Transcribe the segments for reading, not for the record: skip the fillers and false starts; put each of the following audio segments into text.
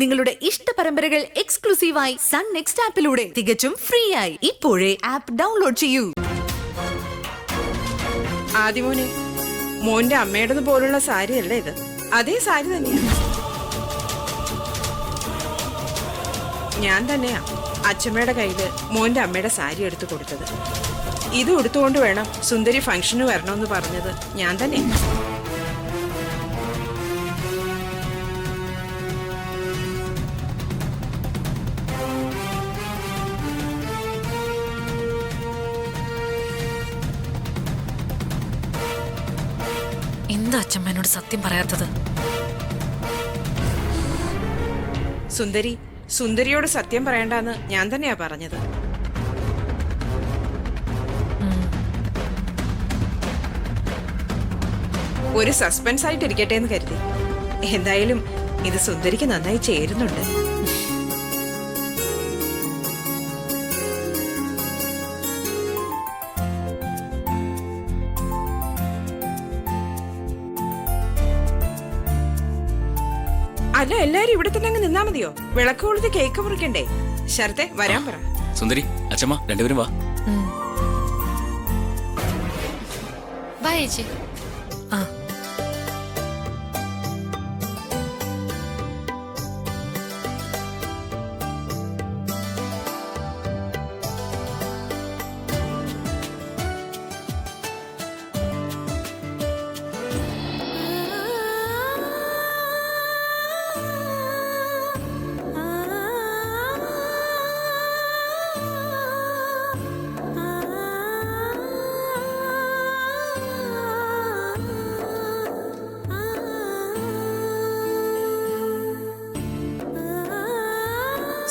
നിങ്ങളുടെ ഇഷ്ട പരമ്പരകൾ എക്സ്ക്ലൂസീവായി സൺ നെക്സ്റ്റ് ആപ്പിലൂടെ തികച്ചും ഫ്രീ ആയി ഇപ്പോഴേ ആപ്പ് ഡൗൺലോഡ് ചെയ്യൂ. ആദിമോനെ, മോന്റെ അമ്മയുടേത് പോലുള്ള സാരി അല്ലേ ഇത്? അതേ സാരി തന്നെയാണ്. ഞാൻ തന്നെയാ അച്ഛമ്മയുടെ കയ്യില് മോന്റെ അമ്മയുടെ സാരി എടുത്തു കൊടുത്തത്. ഇത് എടുത്തുകൊണ്ട് വേണം സുന്ദരി ഫംഗ്ഷന് വരണമെന്ന് പറഞ്ഞത് ഞാൻ തന്നെ. എന്താ അച്ഛമ്മ എന്നോട് സത്യം പറയാത്തത്? സുന്ദരിയോട് സത്യം പറയണ്ടെന്ന് ഞാൻ തന്നെയാ പറഞ്ഞത്. ഒരു സസ്പെൻസ് ആയിട്ട് ഇരിക്കട്ടെ എന്ന് കരുതി. എന്തായാലും ഇത് സുന്ദരിക്ക് നന്നായി ചേരുന്നുണ്ട്. അല്ല, എല്ലാരും ഇവിടെ തന്നെ അങ്ങ് നിന്നാ മതിയോ? വിളക്ക് കൊളുത്തി കേക്ക് മുറിക്കണ്ടേ? ശരത്തെ വരാൻ പറ. സുന്ദരി, അച്ഛമ്മ രണ്ടുപേരും വാ. വാ ചേച്ചി. ആ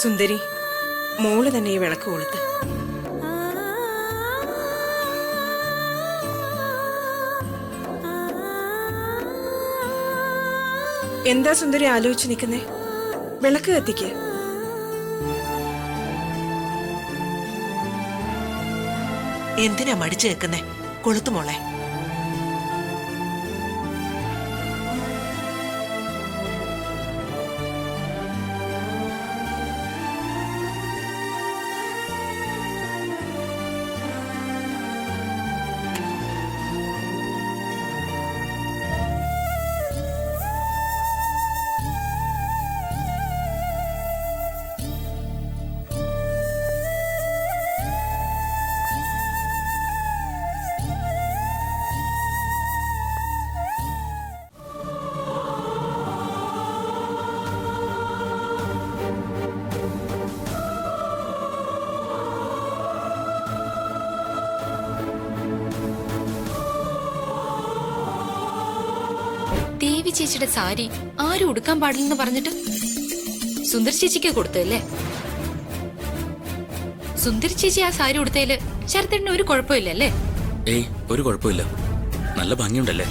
സുന്ദരി, മോള് തന്നെ ഈ വിളക്ക് കൊളുത്ത്. എന്താ സുന്ദരി ആലോചിച്ച് നിൽക്കുന്നേ? വിളക്ക് കത്തിക്ക്. എന്തിനാ മടിച്ചു നിൽക്കുന്നേ? കൊളുത്തുമോളെ. ദേവി ചേച്ചിയുടെ സാരി ആരും ഉടുക്കാൻ പാടില്ലെന്ന് പറഞ്ഞിട്ട് സുന്ദരി ചേച്ചിക്ക് കൊടുത്തല്ലേ? സുന്ദരി ചേച്ചി ആ സാരി ഉടുത്തതില് ശരത്തേട്ടന് ഒരു കുഴപ്പമില്ലല്ലേ? ഏയ്, ഒരു കുഴപ്പമില്ല. നല്ല ഭംഗിയുണ്ടല്ലേ?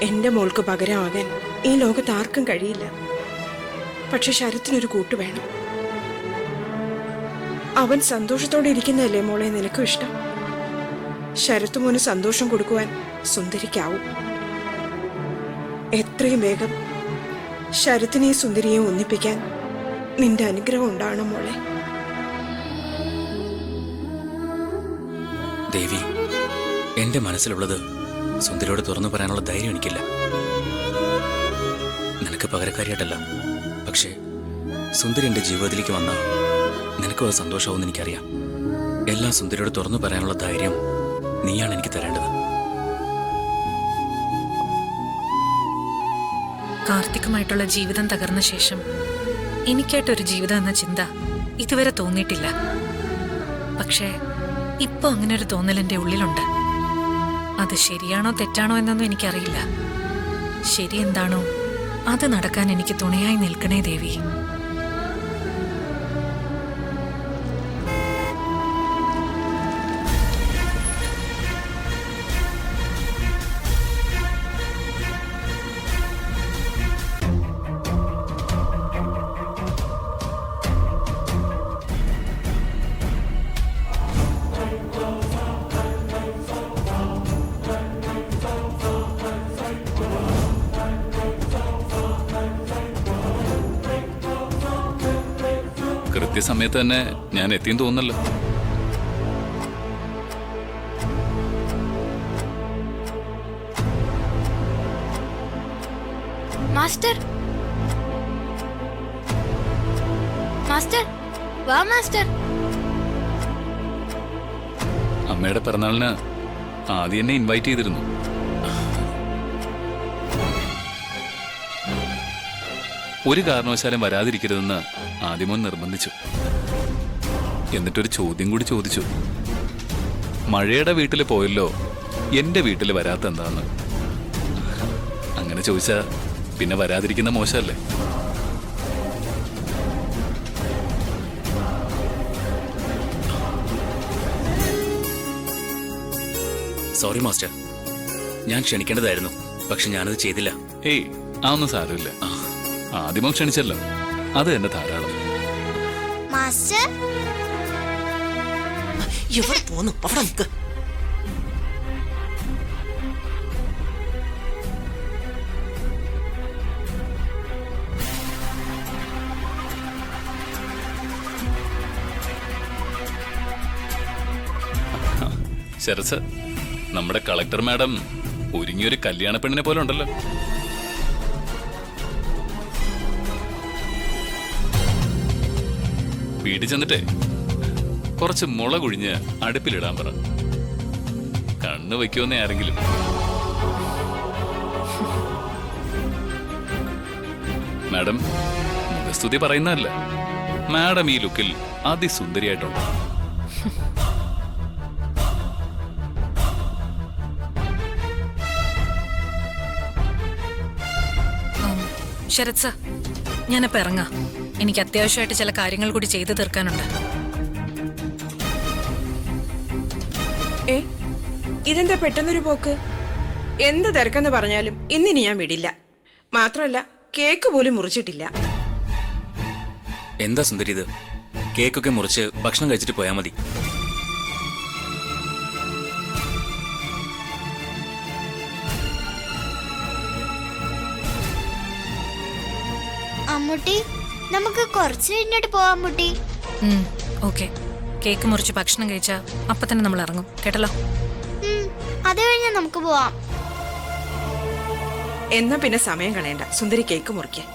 എന്റെ മോൾക്ക് പകരമാകാൻ ഈ ലോകത്ത് ആർക്കും കഴിയില്ല. പക്ഷെ ശരത്തിനൊരു കൂട്ട് വേണം. അവൻ സന്തോഷത്തോടെ ഇരിക്കുന്നതല്ലേ മോളെ നിനക്കും ഇഷ്ടം? ശരത്ത് മോന് സന്തോഷം കൊടുക്കുവാൻ സുന്ദരിക്കാവും. എത്രയും വേഗം ശരത്തിനെയും സുന്ദരിയെയും ഒന്നിപ്പിക്കാൻ നിന്റെ അനുഗ്രഹം ഉണ്ടാവണം മോളെ. ദേവി, എന്റെ മനസ്സിലുള്ളത് സുന്ദരിയോട് തുറന്നു പറയാനുള്ള ധൈര്യം എനിക്കില്ല. നിനക്ക് പകരക്കാരിയായിട്ടല്ല, പക്ഷേ സുന്ദരി എന്റെ ജീവിതത്തിലേക്ക് വന്ന നിനക്കും അത് സന്തോഷമാവുമെന്ന് എനിക്കറിയാം. എല്ലാം സുന്ദരിയോട് തുറന്നു പറയാനുള്ള ധൈര്യം നീയാണ് എനിക്ക് തരേണ്ടത്. കാർത്തിക്കുമായിട്ടുള്ള ജീവിതം തകർന്ന ശേഷം എനിക്കായിട്ടൊരു ജീവിതം എന്ന ചിന്ത ഇതുവരെ തോന്നിയിട്ടില്ല. പക്ഷേ ഇപ്പൊ അങ്ങനെ ഒരു തോന്നൽ എൻ്റെ ഉള്ളിലുണ്ട്. അത് ശരിയാണോ തെറ്റാണോ എന്നൊന്നും എനിക്കറിയില്ല. ശരി എന്താണോ അത് നടക്കാൻ എനിക്ക് തുണയായി നിൽക്കണേ ദേവി. സമയത്ത് തന്നെ ഞാൻ എത്തിയെന്ന് തോന്നുന്നല്ലോ. മാസ്റ്റർ മാസ്റ്റർ വാ മാസ്റ്റർ. അമ്മയുടെ പിറന്നാളിന് ആദ്യം എന്നെ ഇൻവൈറ്റ് ചെയ്തിരുന്നു. ഒരു കാരണവശാലും വരാതിരിക്കരുതെന്ന് ആദ്യമോൻ നിർബന്ധിച്ചു. എന്നിട്ടൊരു ചോദ്യം കൂടി ചോദിച്ചു. മഴയുടെ വീട്ടിൽ പോയല്ലോ, എന്റെ വീട്ടിൽ വരാത്ത എന്താന്ന്. അങ്ങനെ ചോദിച്ചാ പിന്നെ വരാതിരിക്കുന്ന മോശമല്ലേ? സോറി മാസ്റ്റർ, ഞാൻ ക്ഷണിക്കേണ്ടതായിരുന്നു, പക്ഷെ ഞാനത് ചെയ്തില്ല. ഏയ് അതൊന്നും സാരമില്ല. ആദ്യമോ ക്ഷണിച്ചല്ലോ, അത് തന്നെ ധാരാളം. മാസ്റ്റർ എവിടെ പോന്നു? അവിടെ നിൽക്ക്. ശരസ്, നമ്മുടെ കളക്ടർ മാഡം ഒരുങ്ങിയൊരു കല്യാണ പെണ്ണിനെ പോലെ ഉണ്ടല്ലോ. വീട്ടിൽ ചെന്നിട്ടേ കുറച്ച് മുളകുഴിഞ്ഞ് അടുപ്പിലിടാൻ പറ. കണ്ണ് വയ്ക്കുമെന്നേ ആരെങ്കിലും. മാഡം മുഖസ്തുതി പറയുന്നതല്ല, മാഡം ഈ ലുക്കിൽ അതിസുന്ദരിയായിട്ടുണ്ട്. ശരത് സർ, ഞാനപ്പോ ഇറങ്ങാം. എനിക്ക് അത്യാവശ്യമായിട്ട് ചില കാര്യങ്ങൾ കൂടി ചെയ്തു തീർക്കാനുണ്ട്. ഇതെന്താ പെട്ടെന്നൊരു പോക്ക്? എന്ത് തിരക്കെന്ന് പറഞ്ഞാലും ഇന്നിനി ഞാൻ വിടില്ല. മാത്രമല്ല, കേക്ക് പോലും മുറിച്ചിട്ടില്ല. എന്താ സുന്ദരി ഇത്? കേക്കൊക്കെ മുറിച്ച് ഭക്ഷണം കഴിച്ചിട്ട് പോയാൽ മതി. അമ്മൂട്ടി, നമുക്ക് കുറച്ച് കഴിഞ്ഞിട്ട് പോവാം അമ്മൂട്ടി. ഓക്കെ, കേക്ക് മുറിച്ച് ഭക്ഷണം കഴിച്ചാ അപ്പൊ തന്നെ നമ്മൾ ഇറങ്ങും, കേട്ടല്ലോ? അത് കഴിഞ്ഞാൽ നമുക്ക് പോവാം. എന്നാ പിന്നെ സമയം കളയണ്ട, സുന്ദരി കേക്ക് മുറിക്കാൻ.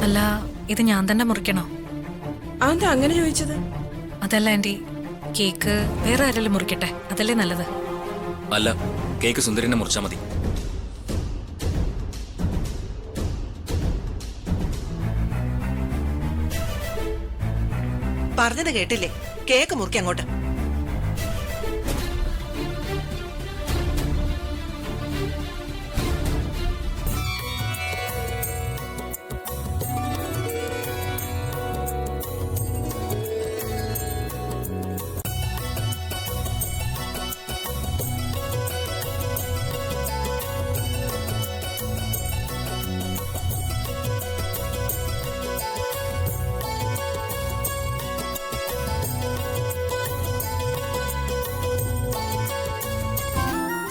അല്ല, ഇത് ഞാൻ തന്നെ മുറിക്കണോ? അതെന്താ അങ്ങനെ ചോദിച്ചത്? അതല്ല ആന്റി, കേക്ക് വേറെ ആരെങ്കിലും മുറിക്കട്ടെ, അതല്ലേ നല്ലത്? അല്ല, കേക്ക് സുന്ദരിനെ മുറിച്ചാൽ മതി. പറഞ്ഞത് കേട്ടില്ലേ? കേക്ക് മുറിക്ക് അങ്ങോട്ട്.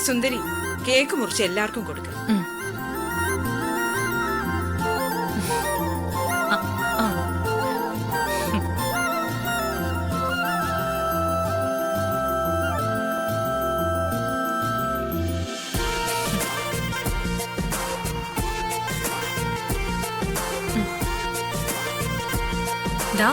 സുന്ദരി, കേക്ക് മുറിച്ച് എല്ലാവർക്കും കൊടുക്കുക. ദാ